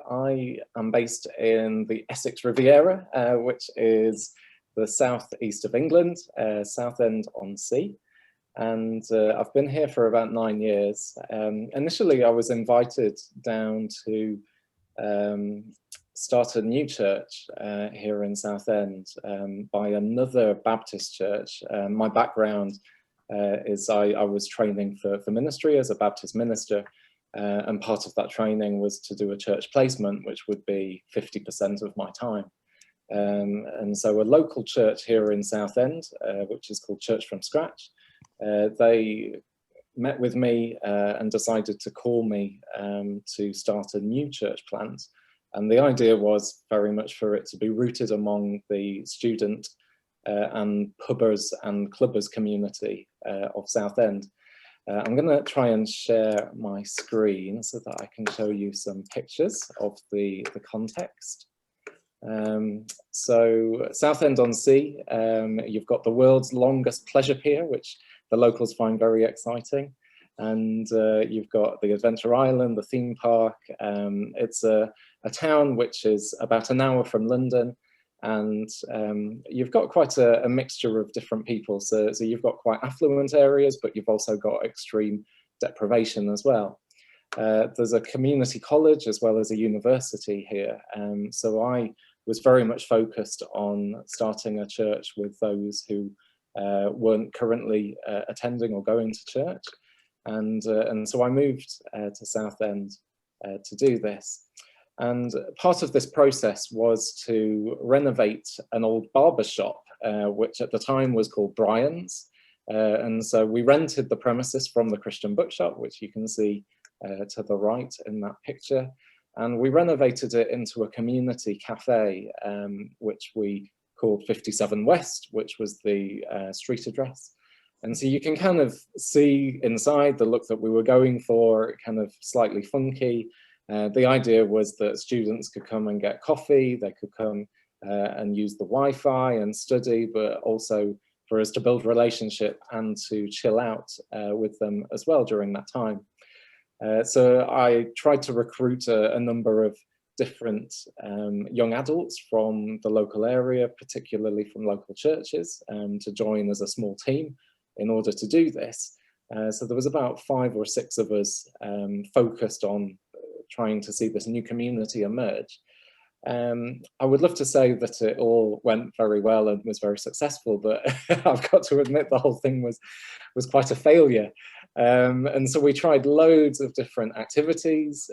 I am based in the Essex Riviera, which is the southeast of England, Southend-on-Sea. And I've been here for about 9 years. Initially, I was invited down to start a new church here in Southend by another Baptist church. My background is I was training for ministry as a Baptist minister. And part of that training was to do a church placement, which would be 50% of my time. And so a local church here in Southend, which is called Church from Scratch, they met with me and decided to call me to start a new church plant. And the idea was very much for it to be rooted among the student and pubbers and clubbers community of Southend. I'm going to try and share my screen so that I can show you some pictures of the context. So Southend-on-Sea, you've got the world's longest pleasure pier, which the locals find very exciting. And you've got the Adventure Island, the theme park. It's a town which is about an hour from London. And you've got quite a mixture of different people. So you've got quite affluent areas, but you've also got extreme deprivation as well. There's a community college as well as a university here. So I was very much focused on starting a church with those who weren't currently attending or going to church. And so I moved to Southend to do this. And part of this process was to renovate an old barber shop, which at the time was called Brian's. And so we rented the premises from the Christian bookshop, which you can see to the right in that picture. And we renovated it into a community cafe, which we called 57 West, which was the street address. And so you can kind of see inside the look that we were going for, kind of slightly funky. The idea was that students could come and get coffee, they could come and use the Wi-Fi and study, but also for us to build relationship and to chill out with them as well during that time. So I tried to recruit a number of different young adults from the local area, particularly from local churches, to join as a small team in order to do this. So there was about 5 or 6 of us focused on trying to see this new community emerge. I would love to say that it all went very well and was very successful, but I've got to admit the whole thing was quite a failure. And so we tried loads of different activities.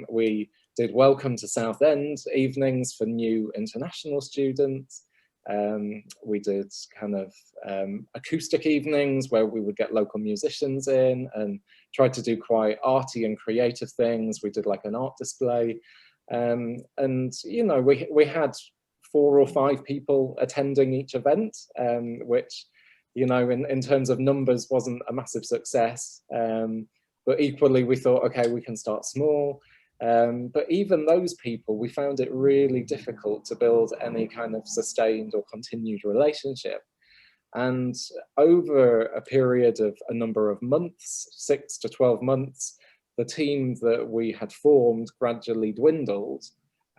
We did Welcome to Southend evenings for new international students. We did kind of acoustic evenings where we would get local musicians in and tried to do quite arty and creative things. We did like an art display. And, you know, we had 4 or 5 people attending each event, which, you know, in terms of numbers wasn't a massive success. But equally, we thought, okay, we can start small. But even those people, we found it really difficult to build any kind of sustained or continued relationship. And over a period of a number of months, 6 to 12 months, the team that we had formed gradually dwindled,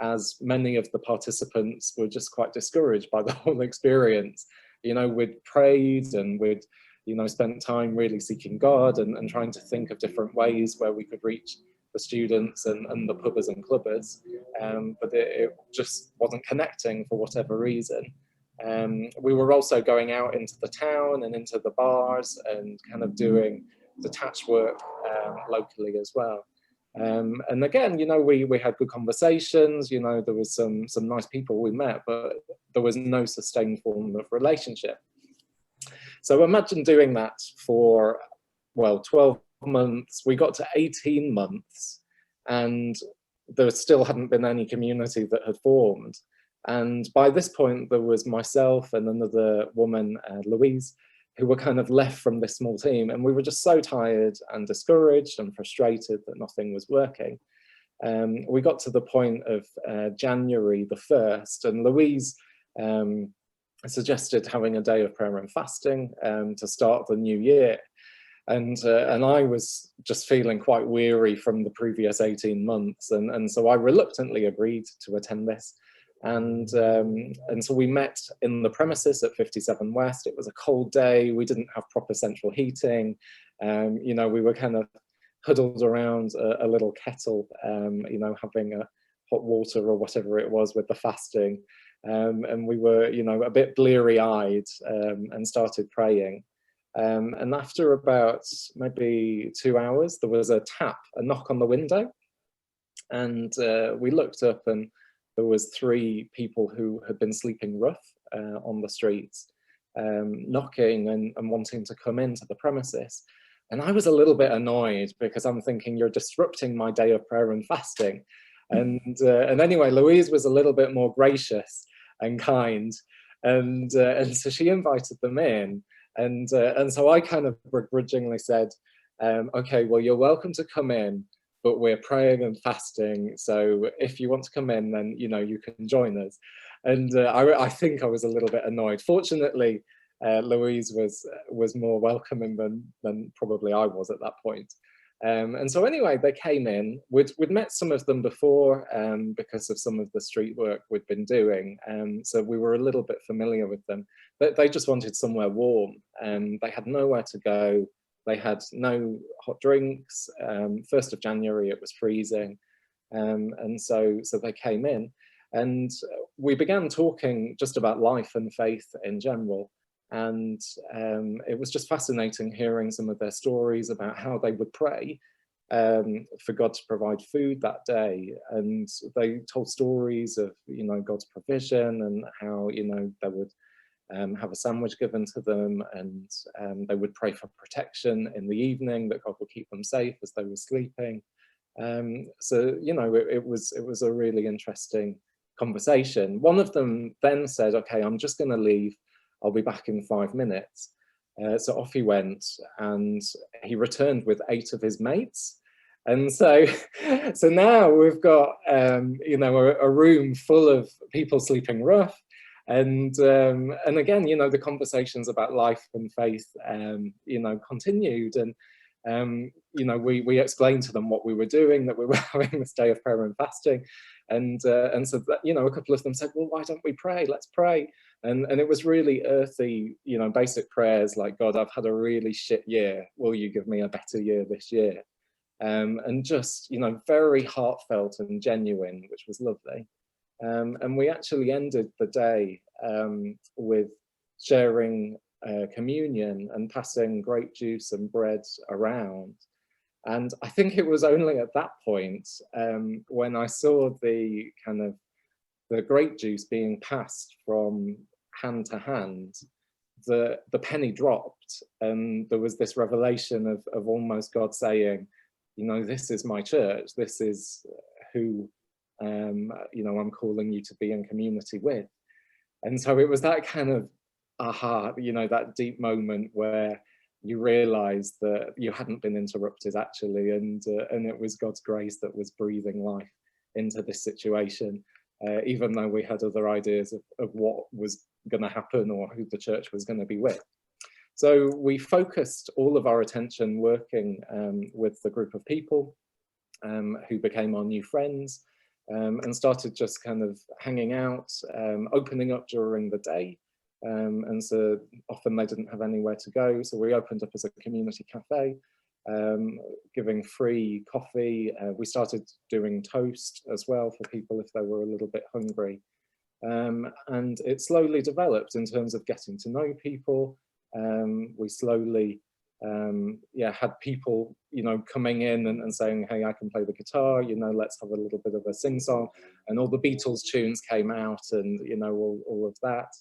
as many of the participants were just quite discouraged by the whole experience. You know, we'd prayed and we'd, you know, spent time really seeking God and trying to think of different ways where we could reach the students and the pubbers and clubbers, but it just wasn't connecting for whatever reason. We were also going out into the town and into the bars and kind of doing detached work locally as well. And again, you know, we had good conversations, you know, there was some nice people we met, but there was no sustained form of relationship. So imagine doing that for, well, 12 months. We got to 18 months and there still hadn't been any community that had formed. And by this point, there was myself and another woman, Louise, who were kind of left from this small team. And we were just so tired and discouraged and frustrated that nothing was working. We got to the point of January the 1st, and Louise suggested having a day of prayer and fasting to start the new year. And I was just feeling quite weary from the previous 18 months, and so I reluctantly agreed to attend this. And so we met in the premises at 57 West. It was a cold day. We didn't have proper central heating. You know, we were kind of huddled around a little kettle, you know, having a hot water or whatever it was with the fasting. And we were, you know, a bit bleary-eyed, and started praying. And after about maybe 2 hours, there was a knock on the window. And we looked up, and there was 3 people who had been sleeping rough on the streets, knocking and wanting to come into the premises. And I was a little bit annoyed, because I'm thinking, you're disrupting my day of prayer and fasting. And anyway, Louise was a little bit more gracious and kind, and so she invited them in. And so I kind of begrudgingly said, okay, well, you're welcome to come in, but we're praying and fasting, so if you want to come in, then, you know, you can join us. And I think I was a little bit annoyed. Fortunately, Louise was more welcoming than probably I was at that point. And so anyway, they came in. We'd met some of them before, because of some of the street work we'd been doing, so we were a little bit familiar with them. But they just wanted somewhere warm, and they had nowhere to go. They had no hot drinks. 1st of January, it was freezing. And so they came in, and we began talking just about life and faith in general. And it was just fascinating hearing some of their stories about how they would pray for God to provide food that day. And they told stories of, you know, God's provision, and how, you know, they would have a sandwich given to them, and they would pray for protection in the evening, that God would keep them safe as they were sleeping. So, you know, it was a really interesting conversation. One of them then said, okay, I'm just going to leave. I'll be back in 5 minutes. So off he went, and he returned with 8 of his mates. And so now we've got, you know, a room full of people sleeping rough. And again, you know, the conversations about life and faith, you know, continued. And you know, we explained to them what we were doing, that we were having this day of prayer and fasting. And so that, you know, a couple of them said, well, why don't we pray? Let's pray. And it was really earthy, you know, basic prayers like, God, I've had a really shit year. Will you give me a better year this year? And just, you know, very heartfelt and genuine, which was lovely. And we actually ended the day with sharing communion and passing grape juice and bread around. And I think it was only at that point, when I saw the kind of the grape juice being passed from hand to hand, the penny dropped, and there was this revelation of almost God saying, you know, this is my church, this is who, you know, I'm calling you to be in community with. And so it was that kind of aha, you know, that deep moment where you realize that you hadn't been interrupted actually, and it was God's grace that was breathing life into this situation, even though we had other ideas of what was going to happen or who the church was going to be with. So we focused all of our attention working with the group of people who became our new friends, and started just kind of hanging out, opening up during the day. And so often they didn't have anywhere to go, so we opened up as a community cafe, giving free coffee. We started doing toast as well for people if they were a little bit hungry. And it slowly developed in terms of getting to know people. We slowly had people, you know, coming in and saying, hey, I can play the guitar, you know, let's have a little bit of a sing-song. And all the Beatles tunes came out, and, you know, all of that.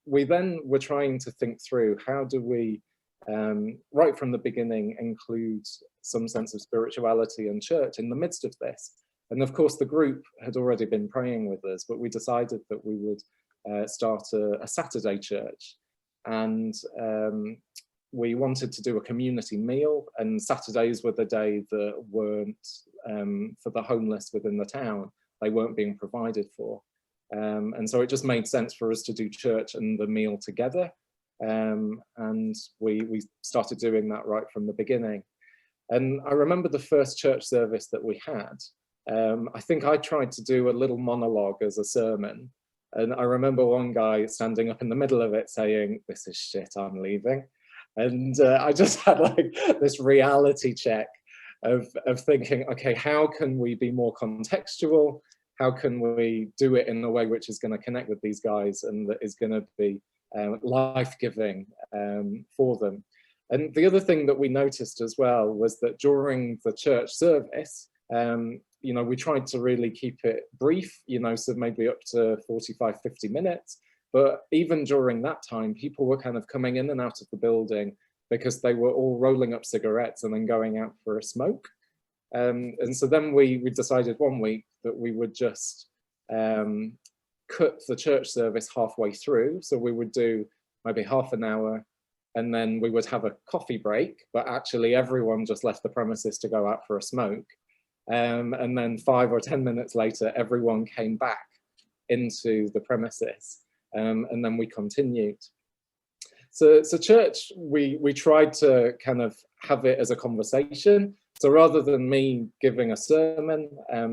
We then were trying to think through, how do we, right from the beginning, include some sense of spirituality and church in the midst of this? And of course, the group had already been praying with us, but we decided that we would start a Saturday church. And we wanted to do a community meal, and Saturdays were the day that weren't, for the homeless within the town, they weren't being provided for. And so it just made sense for us to do church and the meal together. and we started doing that right from the beginning. And I remember the first church service that we had. I think I tried to do a little monologue as a sermon, and I remember one guy standing up in the middle of it saying, "This is shit, I'm leaving." And I just had like this reality check of thinking, okay, how can we be more contextual? How can we do it in a way which is going to connect with these guys and that is going to be life-giving for them? And the other thing that we noticed as well was that during the church service, you know, we tried to really keep it brief, you know, so maybe up to 45, 50 minutes. But even during that time, people were kind of coming in and out of the building because they were all rolling up cigarettes and then going out for a smoke. And so then we decided one week that we would just cut the church service halfway through. So we would do maybe half an hour, and then we would have a coffee break, but actually everyone just left the premises to go out for a smoke. And then 5 or 10 minutes later, everyone came back into the premises, and then we continued. So church, we tried to kind of have it as a conversation. So rather than me giving a sermon,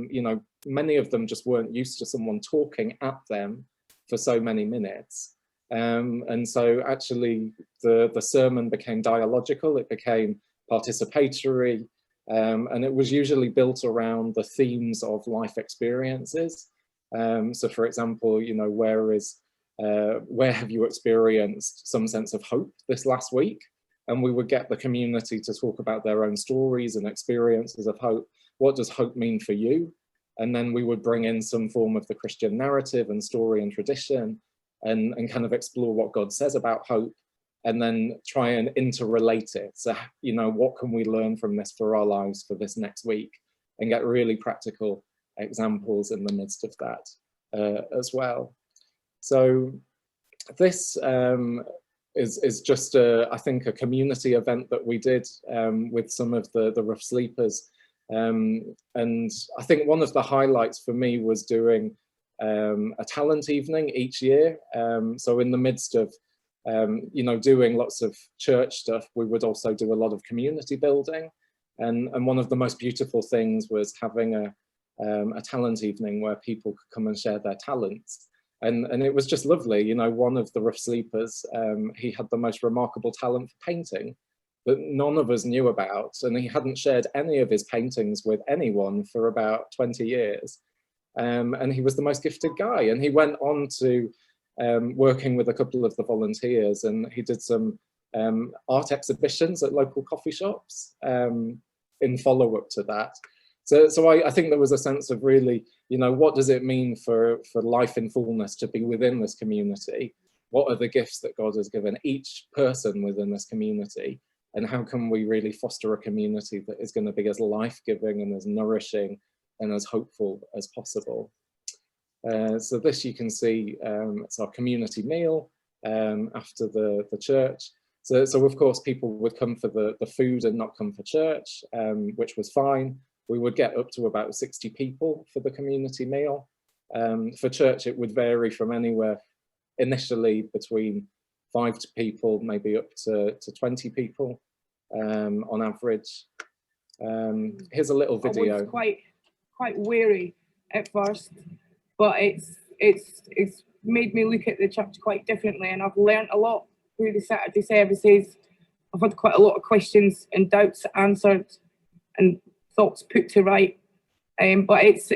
you know, many of them just weren't used to someone talking at them for so many minutes. And so actually the sermon became dialogical, it became participatory, and it was usually built around the themes of life experiences. So for example, you know, where have you experienced some sense of hope this last week? And we would get the community to talk about their own stories and experiences of hope. What does hope mean for you? And then we would bring in some form of the Christian narrative and story and tradition, and kind of explore what God says about hope, and then try and interrelate it. So, you know, what can we learn from this for our lives for this next week, and get really practical examples in the midst of that as well. So this is just, I think, a community event that we did with some of the rough sleepers. And I think one of the highlights for me was doing a talent evening each year. So in the midst of, you know, doing lots of church stuff, we would also do a lot of community building. And one of the most beautiful things was having a talent evening where people could come and share their talents. And it was just lovely. You know, one of the rough sleepers, he had the most remarkable talent for painting that none of us knew about. And he hadn't shared any of his paintings with anyone for about 20 years. And he was the most gifted guy. And he went on to working with a couple of the volunteers, and he did some art exhibitions at local coffee shops in follow-up to that. So I think there was a sense of really, you know, what does it mean for life in fullness to be within this community? What are the gifts that God has given each person within this community? And how can we really foster a community that is going to be as life-giving and as nourishing and as hopeful as possible? So this, you can see, it's our community meal after the church. So of course, people would come for the food and not come for church, which was fine. We would get up to about 60 people for the community meal. For church, it would vary from anywhere initially between 5 people, maybe up to 20 people on average. Here's a little video. I was quite weary at first, but it's made me look at the church quite differently, and I've learned a lot through the Saturday services. I've had quite a lot of questions and doubts answered, and thoughts put to right, but it's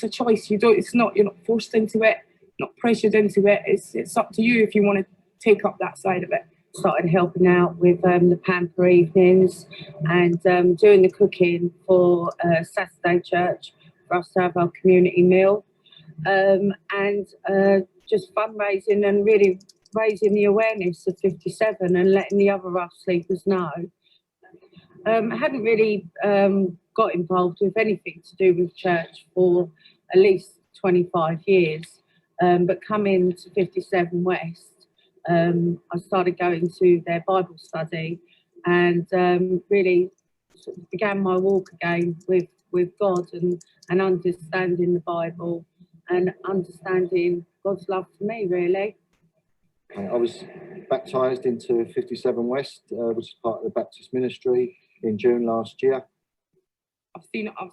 a choice. You're not forced into it, not pressured into it. It's up to you if you want to take up that side of it. Started helping out with the pamper evenings and doing the cooking for Saturday church for us to have our community meal, and just fundraising and really raising the awareness of 57 and letting the other rough sleepers know. I hadn't really got involved with anything to do with church for at least 25 years, but coming to 57 West, I started going to their Bible study and really sort of began my walk again with God and understanding the Bible and understanding God's love for me, really. I was baptised into 57 West, which is part of the Baptist ministry, in June last year. I've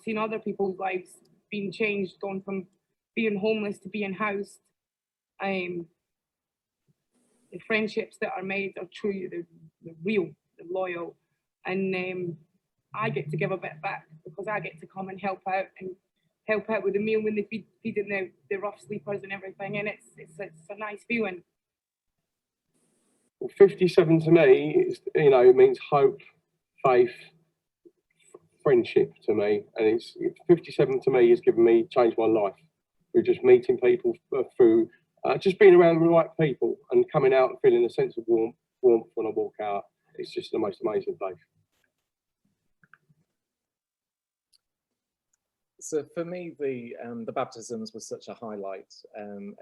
seen other people's lives being changed, gone from being homeless to being housed. The friendships that are made are true, they're real, they're loyal, and I get to give a bit back because I get to come and help out with the meal when they feeding the rough sleepers and everything, and it's a nice feeling. Well, 57 to me is, you know, it means hope, faith, friendship to me, and 57 to me has changed my life through just meeting people, through just being around the right people and coming out and feeling a sense of warmth when I walk out. It's just the most amazing place. So for me, the baptisms was such a highlight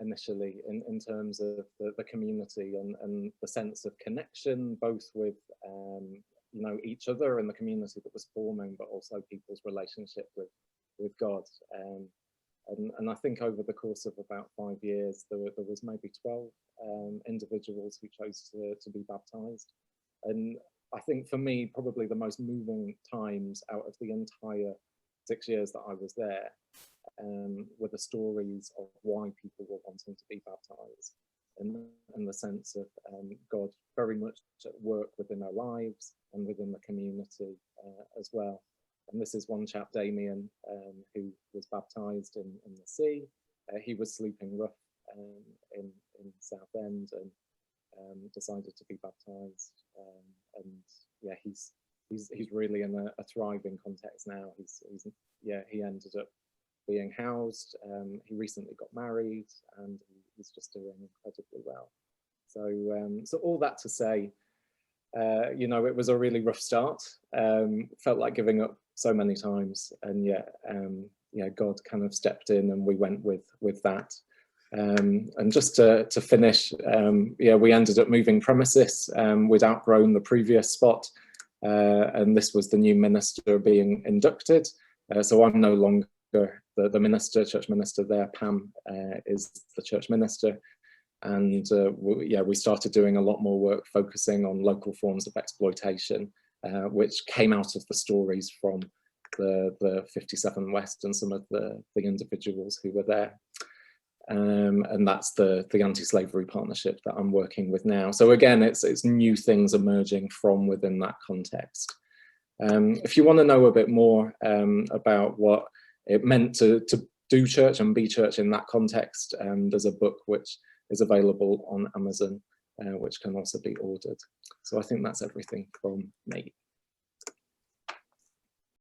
initially in terms of the community and the sense of connection, both with you know, each other and the community that was forming, but also people's relationship with God. And I think over the course of about 5 years, there was maybe 12 individuals who chose to be baptized. And I think for me, probably the most moving times out of the entire 6 years that I was there were the stories of why people were wanting to be baptized, and the sense of God very much at work within our lives and within the community as well. And this is one chap, Damien, who was baptized in the sea. He was sleeping rough in Southend and decided to be baptized. And yeah, he's really in a thriving context now. He ended up being housed. He recently got married, and he's just doing incredibly well. So all that to say, you know, it was a really rough start. Felt like giving up so many times, and yet, yeah, God kind of stepped in, and we went with that. And just to finish, yeah, we ended up moving premises. We'd outgrown the previous spot, and this was the new minister being inducted. So I'm no longer the minister, church minister there. Pam is the church minister. And yeah, we started doing a lot more work focusing on local forms of exploitation, which came out of the stories from the 57 West and some of the individuals who were there. And that's the anti-slavery partnership that I'm working with now. So again, it's new things emerging from within that context. If you want to know a bit more about what it meant to do church and be church in that context, there's a book which is available on Amazon, which can also be ordered. So I think that's everything from me.